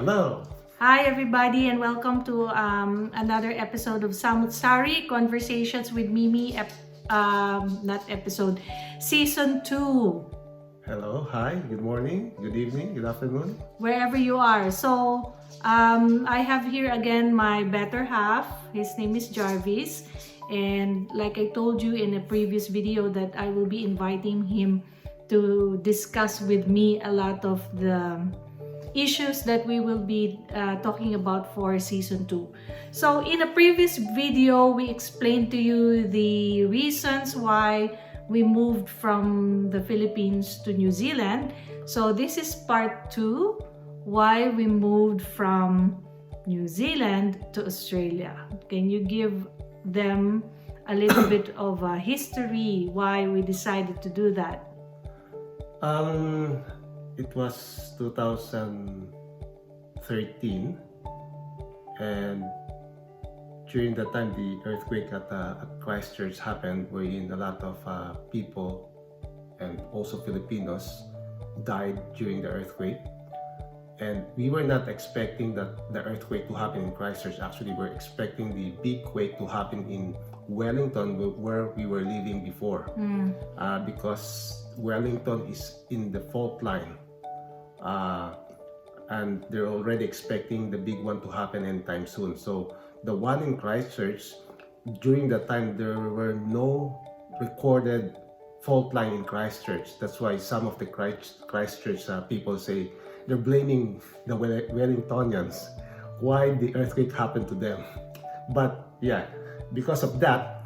Hello. Hi everybody and welcome to another episode of Samut Sari Conversations with Mimi, Season 2, Hello. Hi. Good morning. Good evening. Good afternoon. wherever you are. So, I have here again my better half. His name is Jarvis. And like I told you in a previous video that I will be inviting him to discuss with me a lot of the issues that we will be talking about for season 2. So in a previous video, we explained to you the reasons why we moved from the Philippines to New Zealand. So this is part 2, why we moved from New Zealand to Australia. Can you give them a little bit of a history why we decided to do that? It was 2013, and during that time, the earthquake at Christchurch happened, wherein a lot of people and also Filipinos died during the earthquake. And we were not expecting that the earthquake to happen in Christchurch. Actually, we're expecting the big quake to happen in Wellington, where we were living before, because Wellington is in the fault line, and they're already expecting the big one to happen anytime soon. So the one in Christchurch, during that time, there were no recorded fault line in Christchurch. That's why some of the Christchurch people say they're blaming the Wellingtonians why the earthquake happened to them. But yeah, because of that,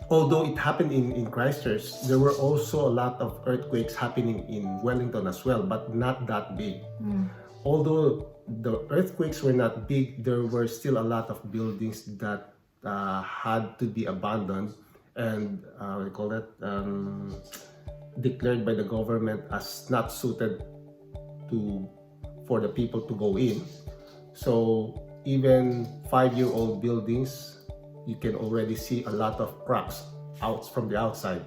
although it happened in Christchurch, there were also a lot of earthquakes happening in Wellington as well, but not that big. Although the earthquakes were not big, there were still a lot of buildings that had to be abandoned and we call that declared by the government as not suited for the people to go in. So even 5-year-old buildings, you can already see a lot of cracks out from the outside.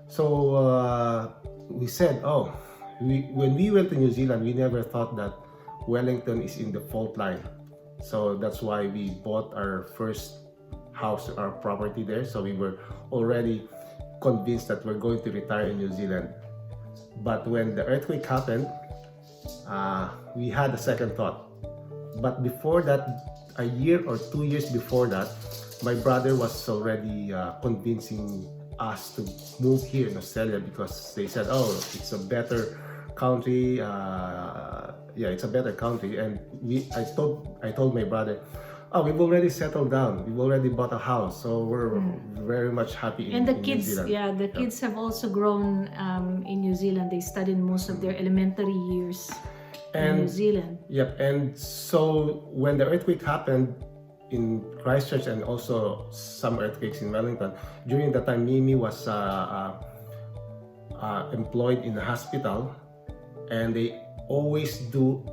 So we said, when we went to New Zealand, we never thought that Wellington is in the fault line. So that's why we bought our first house, our property there. So we were already convinced that we're going to retire in New Zealand. But when the earthquake happened, we had a second thought. But before that, a year or 2 years before that, my brother was already convincing us to move here in Australia because they said, it's a better country. It's a better country. And I told my brother, we've already settled down. We've already bought a house, so we're very much happy in kids, New Zealand. The kids have also grown in New Zealand. They studied most of their elementary years in New Zealand. Yep. And so when the earthquake happened in Christchurch and also some earthquakes in Wellington, during that time, Mimi was employed in the hospital, and they always do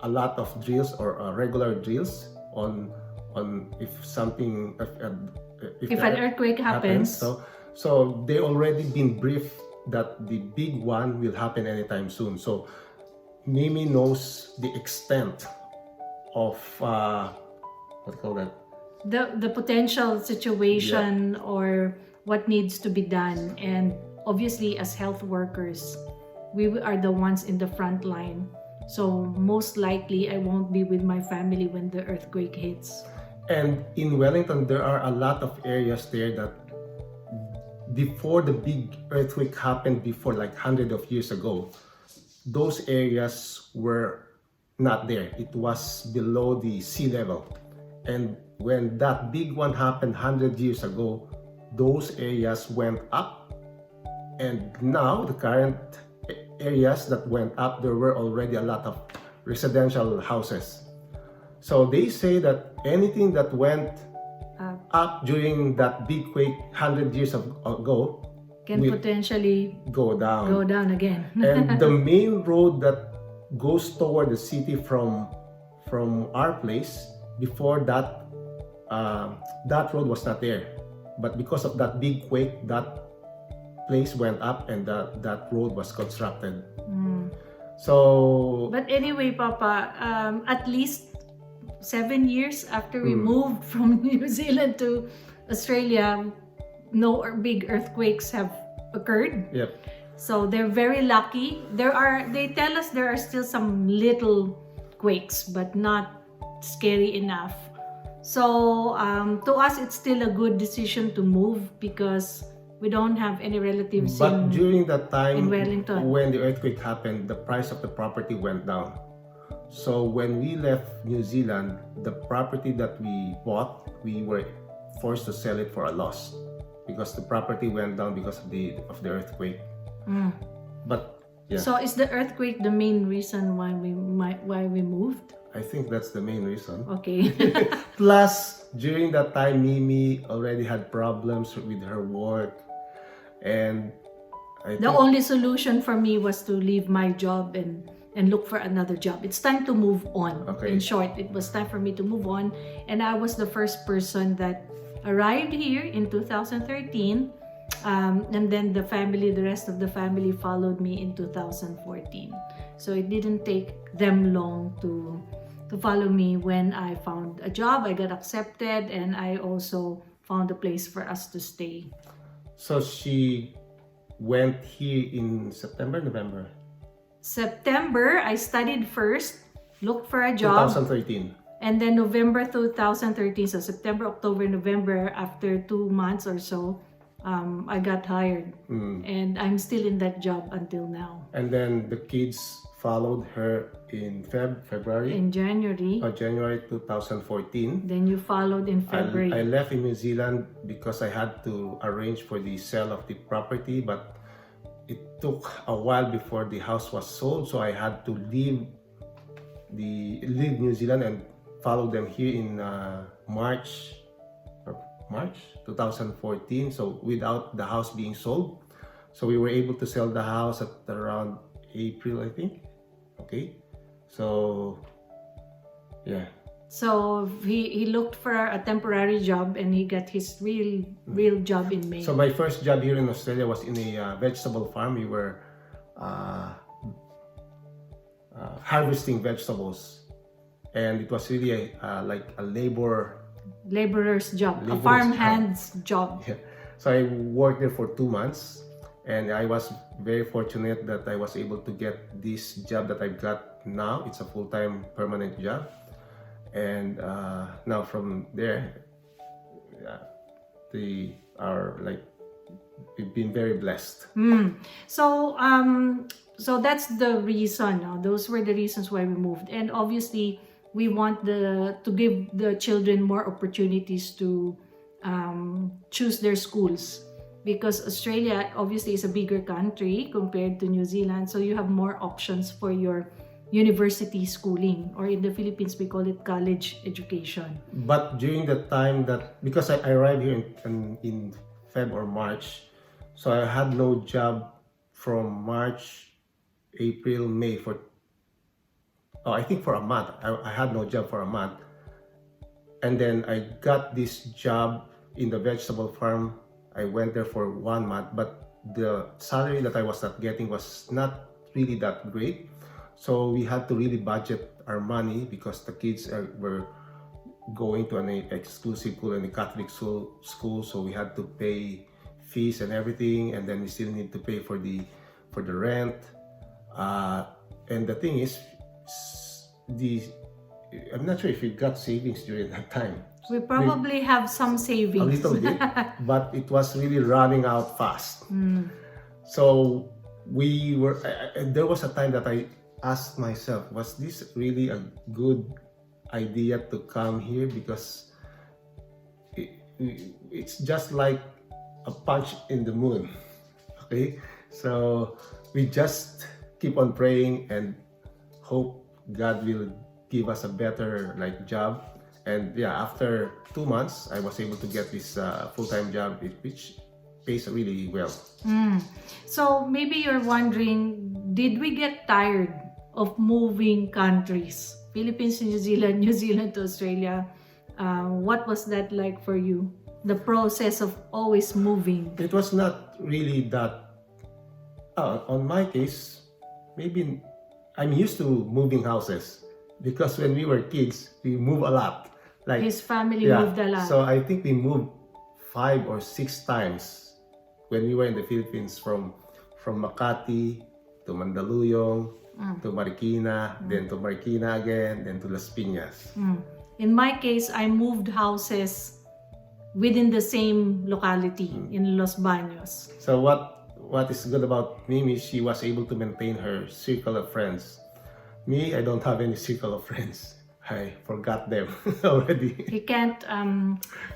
a lot of drills or regular drills on if an earthquake happens. So they already been briefed that the big one will happen anytime soon. So Mimi knows the extent of the potential situation or what needs to be done. And obviously, as health workers, we are the ones in the front line. So most likely, I won't be with my family when the earthquake hits. And in Wellington, there are a lot of areas there that before the big earthquake happened, before like hundreds of years ago, those areas were not there. It was below the sea level. And when that big one happened 100 years ago, those areas went up. And now the current areas that went up, there were already a lot of residential houses. So they say that anything that went up during that big quake 100 years ago can potentially go down again. And the main road that goes toward the city from our place, before that, that road was not there. But because of that big quake, that place went up and that road was constructed. So But anyway, Papa, at least 7 years after we Mm. moved from New Zealand to Australia, no big earthquakes have occurred. yep. So they're very lucky. They tell us there are still some little quakes, but not scary enough. So to us, it's still a good decision to move because we don't have any relatives But during that time, in Wellington. when the earthquake happened, the price of the property went down. So when we left New Zealand, the property that we bought, we were forced to sell it for a loss because the property went down because of the earthquake. Mm. But yeah, So is the earthquake the main reason why we moved? I think that's the main reason. Okay. Plus, during that time, Mimi already had problems with her work, and I The think only solution for me was to leave my job and look for another job. It's time to move on. Okay. In short, it was time for me to move on, and I was the first person that arrived here in 2013, and then the rest of the family followed me in 2014. So it didn't take them long to follow me. When I found a job, I got accepted, and I also found a place for us to stay. so. She went here in September, November, September, I studied first, looked for a job, 2013. and then November 2013, so September, October, November, after 2 months or so, I got hired. Mm. And I'm still in that job until now. And then the kids followed her in February In January, or January 2014. then you followed in February. I left in New Zealand because I had to arrange for the sale of the property, but it took a while before the house was sold, so I had to leave New Zealand and follow them here in March 2014. So without the house being sold, so we were able to sell the house at around April, I think. Okay, so yeah. So he looked for a temporary job, and he got his real job in May. So my first job here in Australia was in a vegetable farm. We were harvesting vegetables, and it was really like a laborer's job, a Laborer's farmhand's job. Yeah. So I worked there for 2 months, and I was very fortunate that I was able to get this job that I've got now. It's a full-time permanent job, and now from there, we've been very blessed. So so that's the reason. Those were the reasons why we moved, and obviously we want to give the children more opportunities to choose their schools, because Australia obviously is a bigger country compared to New Zealand, so you have more options for your university schooling, or in the Philippines we call it college education. But during the time that, because I arrived here in Feb or March, so I had no job from March, April, May I think for a month. I had no job for a month, and then I got this job in the vegetable farm. I went there for 1 month, but the salary that I was not getting was not really that great. So we had to really budget our money because the kids were going to an exclusive school and a Catholic school, so we had to pay fees and everything, and then we still need to pay for the rent. And the thing is, I'm not sure if we got savings during that time. We probably have some savings. A little bit, but it was really running out fast. So there was a time that I asked myself, was this really a good idea to come here? Because it's just like a punch in the moon. Okay, so we just keep on praying and hope God will give us a better job. And yeah, after 2 months, I was able to get this full-time job, which pays really well. So maybe you're wondering, did we get tired of moving countries? Philippines to New Zealand, New Zealand to Australia. What was that like for you? The process of always moving. It was not really that. On my case, maybe I'm used to moving houses because when we were kids, we move a lot. Like His family moved a lot. So I think we moved 5 or 6 times when we were in the Philippines from Makati to Mandaluyong to Marikina, then to Marikina again, then to Las Piñas. In my case, I moved houses within the same locality in Los Baños. So what is good about Mimi, she was able to maintain her circle of friends. Me, I don't have any circle of friends. I forgot them already. He can't,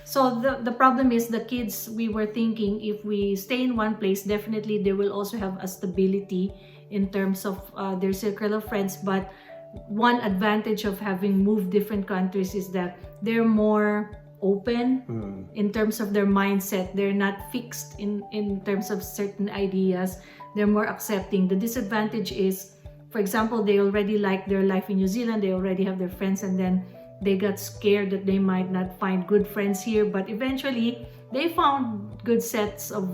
so the problem is the kids, we were thinking if we stay in one place, definitely they will also have a stability in terms of their circle of friends. But one advantage of having moved different countries is that they're more open in terms of their mindset. They're not fixed in terms of certain ideas. They're more accepting. The disadvantage is, for example, they already like their life in New Zealand, they already have their friends, and then they got scared that they might not find good friends here, but eventually they found good sets of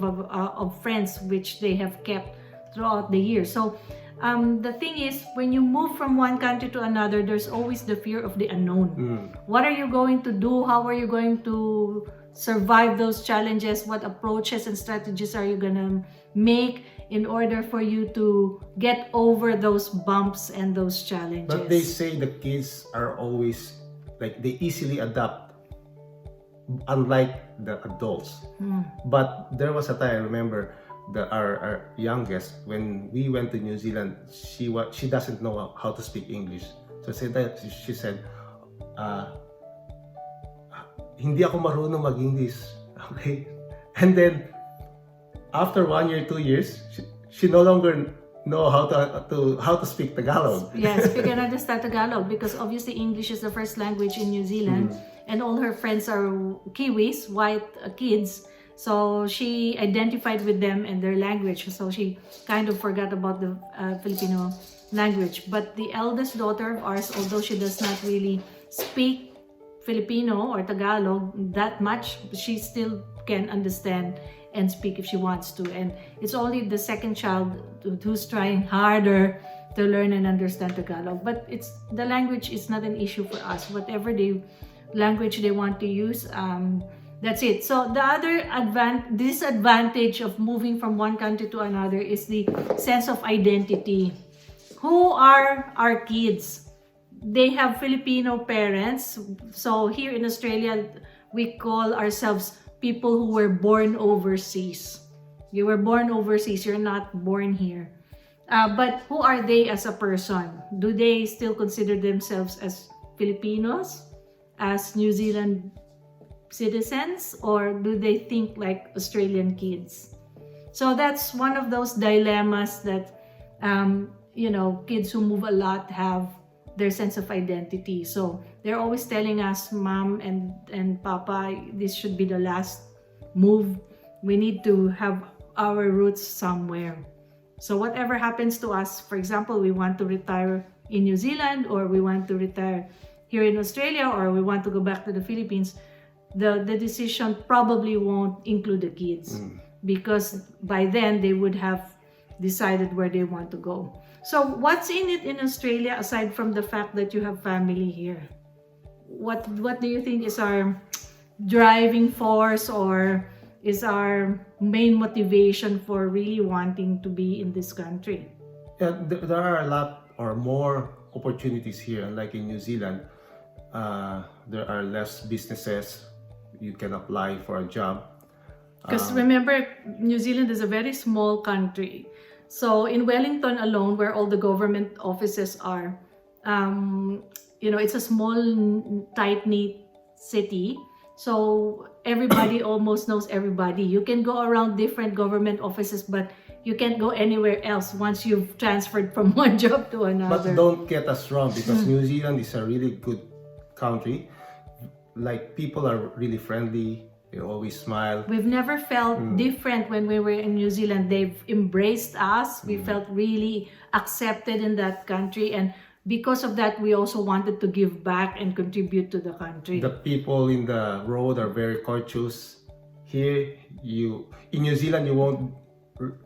friends which they have kept throughout the year. So the thing is, when you move from one country to another, there's always the fear of the unknown. What are you going to do? How are you going to survive those challenges? What approaches and strategies are you gonna make in order for you to get over those bumps and those challenges? But they say the kids are always, like, they easily adapt, unlike the adults. But there was a time, I remember, our youngest, when we went to New Zealand, she doesn't know how to speak English. So she said, hindi ako marunong mag-English. Okay? And then, after 1 year, 2 years, she no longer know how to speak Tagalog. Yes, we can understand Tagalog because obviously English is the first language in New Zealand, and all her friends are Kiwis, white kids. So she identified with them and their language. So she kind of forgot about the Filipino language. But the eldest daughter of ours, although she does not really speak Filipino or Tagalog that much, she still can understand and speak if she wants to. And it's only the second child who's trying harder to learn and understand Tagalog. But the language is not an issue for us. Whatever language they want to use, that's it. So the other disadvantage of moving from one country to another is the sense of identity. Who are our kids? They have Filipino parents. So here in Australia, we call ourselves people who were born overseas. You were born overseas, you're not born here. But who are they as a person? Do they still consider themselves as Filipinos, as New Zealand citizens, or do they think like Australian kids? So that's one of those dilemmas that kids who move a lot have their sense of identity. So they're always telling us, Mom and Papa, this should be the last move. We need to have our roots somewhere. So whatever happens to us, for example, we want to retire in New Zealand, or we want to retire here in Australia, or we want to go back to the Philippines, the decision probably won't include the kids because by then they would have decided where they want to go. So what's in it in Australia aside from the fact that you have family here? What do you think is our driving force, or is our main motivation for really wanting to be in this country? Yeah, there are a lot or more opportunities here, unlike in New Zealand. There are less businesses. You can apply for a job. Because remember, New Zealand is a very small country. So in Wellington alone, where all the government offices are, it's a small, tight-knit city. So everybody almost knows everybody. You can go around different government offices, but you can't go anywhere else once you've transferred from one job to another. But don't get us wrong, because New Zealand is a really good country. Like, people are really friendly. They always smile. We've never felt different when we were in New Zealand. They've embraced us. We felt really accepted in that country. And because of that, we also wanted to give back and contribute to the country. The people in the road are very courteous. Here, in New Zealand, you won't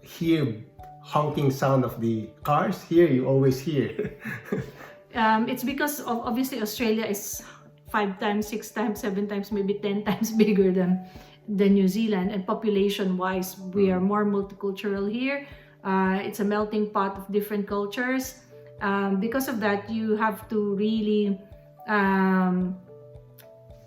hear honking sound of the cars here, you always hear. It's because of, obviously Australia is 5 times, 6 times, 7 times, maybe 10 times bigger than New Zealand, and population wise we are more multicultural here. It's a melting pot of different cultures. Because of that, you have to really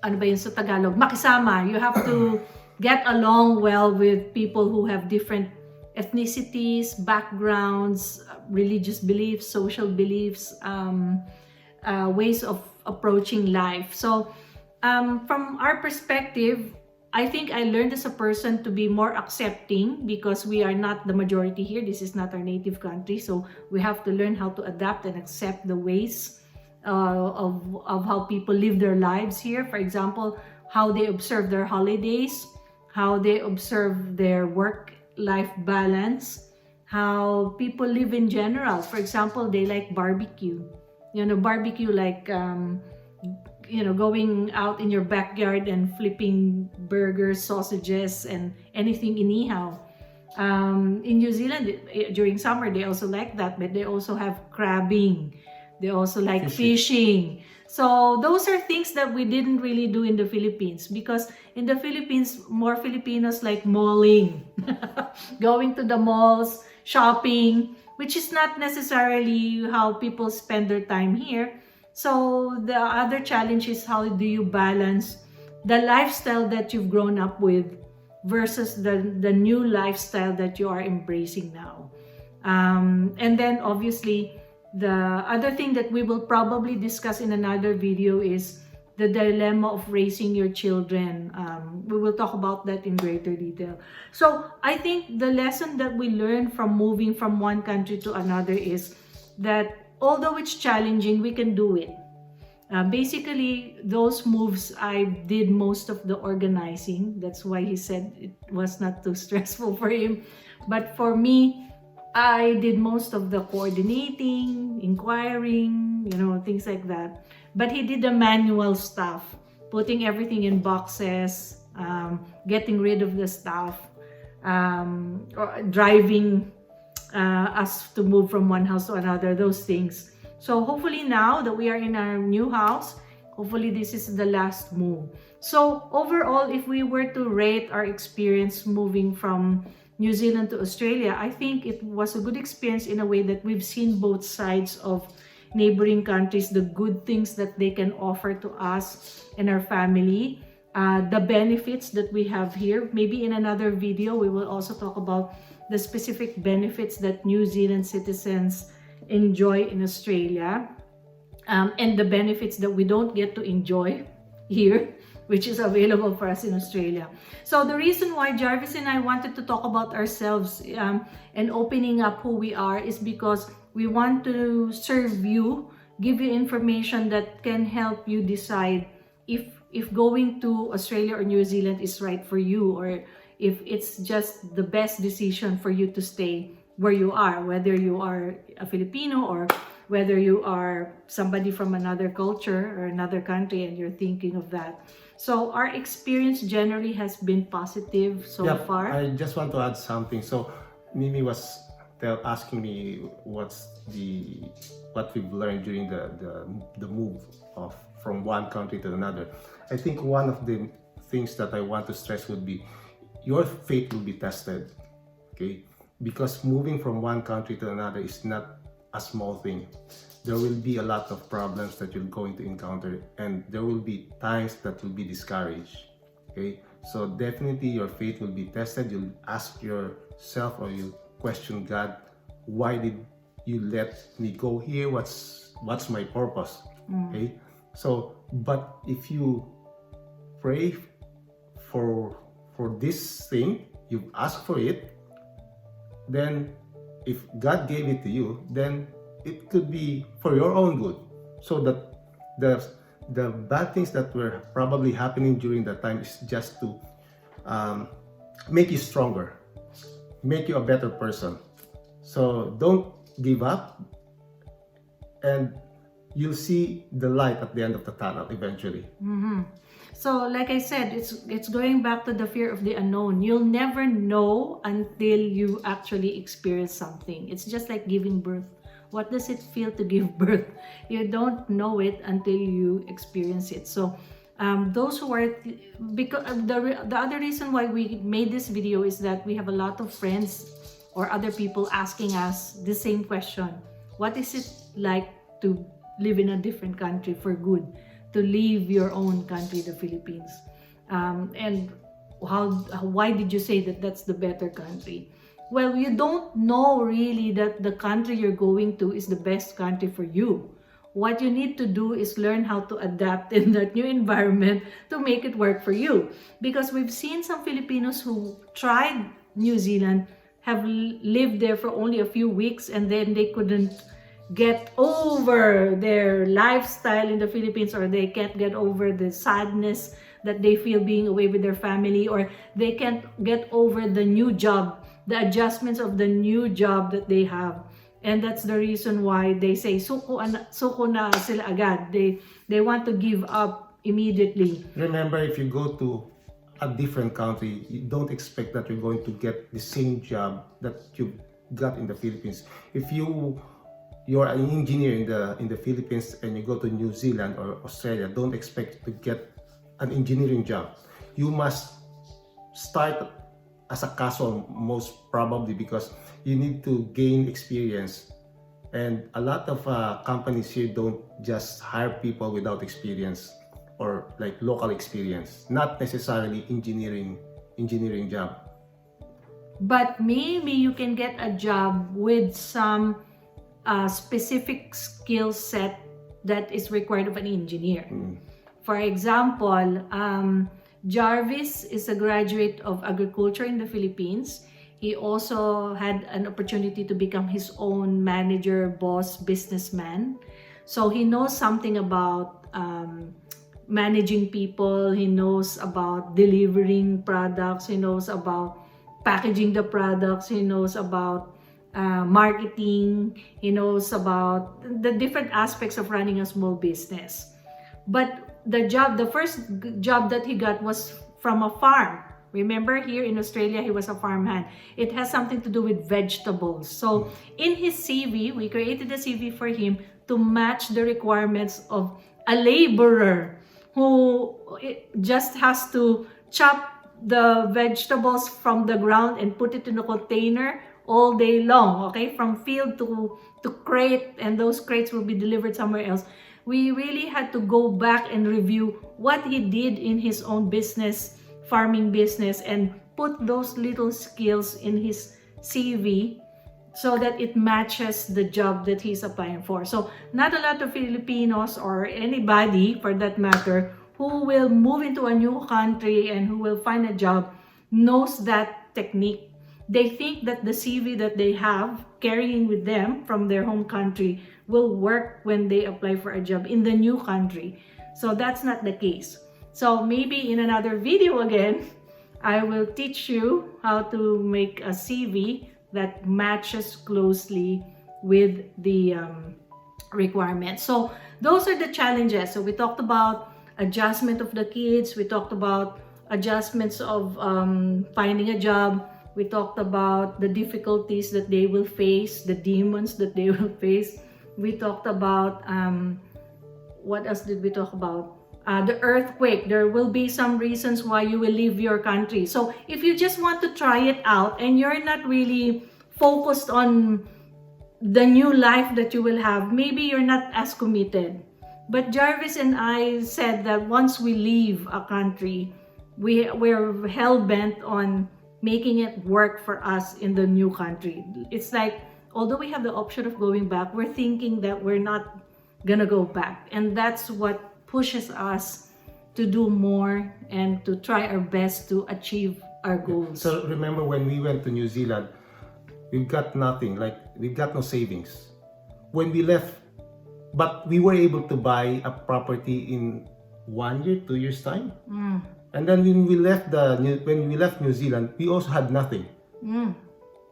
ano ba yun sa Tagalog? Makisama. You have to get along well with people who have different ethnicities, backgrounds, religious beliefs, social beliefs, ways of approaching life. So, from our perspective, I think I learned as a person to be more accepting because we are not the majority here. This is not our native country. So, we have to learn how to adapt and accept the ways of how people live their lives here. For example, how they observe their holidays, how they observe their work-life balance, how people live in general. For example, they like barbecue. Barbecue like, going out in your backyard and flipping burgers, sausages, and anything inihaw. In New Zealand, during summer, they also like that, but they also have crabbing. They also like fishing. So those are things that we didn't really do in the Philippines, because in the Philippines, more Filipinos like malling, going to the malls, shopping, which is not necessarily how people spend their time here. So the other challenge is, how do you balance the lifestyle that you've grown up with versus the new lifestyle that you are embracing now. And then obviously, the other thing that we will probably discuss in another video is the dilemma of raising your children. We will talk about that in greater detail. So I think the lesson that we learn from moving from one country to another is that although it's challenging, we can do it. Basically, those moves, I did most of the organizing. That's why he said it was not too stressful for him. But for me, I did most of the coordinating, inquiring, things like that. But he did the manual stuff, putting everything in boxes, getting rid of the stuff, or driving us to move from one house to another, those things. So hopefully now that we are in our new house, hopefully this is the last move. So overall, if we were to rate our experience moving from New Zealand to Australia, I think it was a good experience in a way that we've seen both sides of neighboring countries, the good things that they can offer to us and our family, the benefits that we have here. Maybe in another video, we will also talk about the specific benefits that New Zealand citizens enjoy in Australia, and the benefits that we don't get to enjoy here, which is available for us in Australia. So the reason why Jarvis and I wanted to talk about ourselves and opening up who we are is because we want to serve you, give you information that can help you decide if going to Australia or New Zealand is right for you, or if it's just the best decision for you to stay where you are, whether you are a Filipino or whether you are somebody from another culture or another country and you're thinking of that. So our experience generally has been positive so far. I just want to add something. So Mimi was asking me what we've learned during the move from one country to another. I think one of the things that I want to stress would be your faith will be tested. Okay, because moving from one country to another is not a small thing. There will be a lot of problems that you're going to encounter, and there will be times that will be discouraged. Okay, so definitely your faith will be tested. You'll ask yourself, or you question God, why did you let me go here? What's my purpose? Okay, so but if you pray for this thing, you ask for it, then if God gave it to you, then it could be for your own good, so that the bad things that were probably happening during that time is just to make you stronger, make you a better person. So don't give up, and you'll see the light at the end of the tunnel eventually. So like I said, it's going back to the fear of the unknown. You'll never know until you actually experience something. It's just like giving birth. What does it feel to give birth? You don't know it until you experience it. So those who are, because the other reason why we made this video is that we have a lot of friends or other people asking us the same question. What is it like to live in a different country for good? To leave your own country, the Philippines, and why did you say that that's the better country? Well, you don't know really that the country you're going to is the best country for you. What you need to do is learn how to adapt in that new environment to make it work for you. Because we've seen some Filipinos who tried New Zealand, have lived there for only a few weeks, and then they couldn't get over their lifestyle in the Philippines, or they can't get over the sadness that they feel being away with their family, or they can't get over the new job, the adjustments of the new job that they have. And that's the reason why they say suko na sila agad. They want to give up immediately. Remember, if you go to a different country, you don't expect that you're going to get the same job that you got in the Philippines. If you're an engineer in the Philippines and you go to New Zealand or Australia, don't expect to get an engineering job. You must start as a casual, most probably, because you need to gain experience. And a lot of companies here don't just hire people without experience or like local experience, not necessarily engineering job. But maybe you can get a job with some specific skill set that is required of an engineer. For example, Jarvis is a graduate of agriculture in the Philippines. He also had an opportunity to become his own manager, boss, businessman. So he knows something about managing people. He knows about delivering products. He knows about packaging the products. He knows about marketing. He knows about the different aspects of running a small business. But the first job that he got was from a farm. Remember, here in Australia, he was a farmhand. It has something to do with vegetables. So in his CV, we created a CV for him to match the requirements of a laborer who just has to chop the vegetables from the ground and put it in a container all day long, okay? From field to crate, and those crates will be delivered somewhere else. We really had to go back and review what he did in his own business, farming business, and put those little skills in his CV so that it matches the job that he's applying for. So not a lot of Filipinos, or anybody for that matter, who will move into a new country and who will find a job knows that technique. They think that the CV that they have carrying with them from their home country will work when they apply for a job in the new country. So that's not the case. So maybe in another video again, I will teach you how to make a CV that matches closely with the requirements. So those are the challenges. So we talked about adjustment of the kids. We talked about adjustments of finding a job. We talked about the difficulties that they will face, the demons that they will face. We talked about, what else did we talk about? The earthquake. There will be some reasons why you will leave your country. So if you just want to try it out and you're not really focused on the new life that you will have, maybe you're not as committed. But Jarvis and I said that once we leave a country, we're hell-bent on making it work for us in the new country. It's like, although we have the option of going back, we're thinking that we're not gonna go back. And that's what pushes us to do more and to try our best to achieve our goals. So remember, when we went to New Zealand, we've got nothing, like we've got no savings. When we left, but we were able to buy a property in 1 year, 2 years time. And then when we left New Zealand, we also had nothing.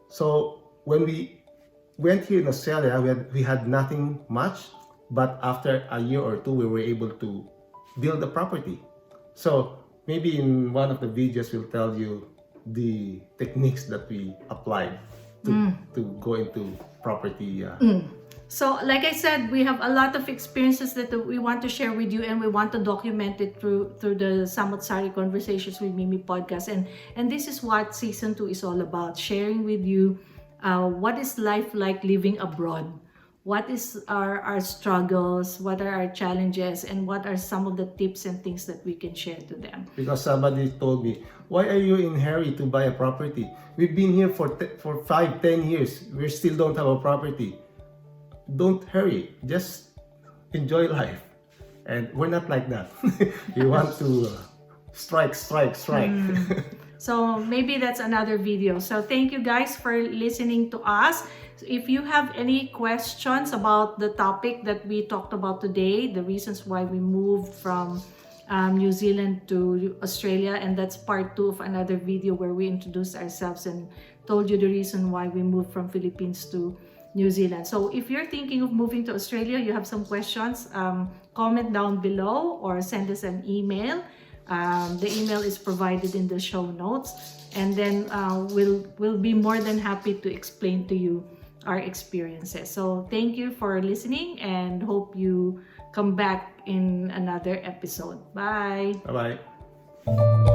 So when we went here in Australia, we had nothing much, but after a year or two, we were able to build a property. So maybe in one of the videos we'll tell you the techniques that we applied to go into property. So, like I said, we have a lot of experiences that we want to share with you, and we want to document it through the Samot Sari Conversations with Mimi podcast. And this is what season 2 is all about: sharing with you what is life like living abroad, what is our struggles, what are our challenges, and what are some of the tips and things that we can share to them. Because somebody told me, why are you in hurry to buy a property? We've been here for 5-10 years. We still don't have a property. Don't hurry. Just enjoy life. And we're not like that. We want to strike. So maybe that's another video. So thank you guys for listening to us. So if you have any questions about the topic that we talked about today, the reasons why we moved from New Zealand to Australia, and that's part 2 of another video where we introduced ourselves and told you the reason why we moved from Philippines to New Zealand. So if you're thinking of moving to Australia, you have some questions, comment down below or send us an email. The email is provided in the show notes, and then we'll be more than happy to explain to you our experiences. So thank you for listening, and hope you come back in another episode. Bye. Bye-bye.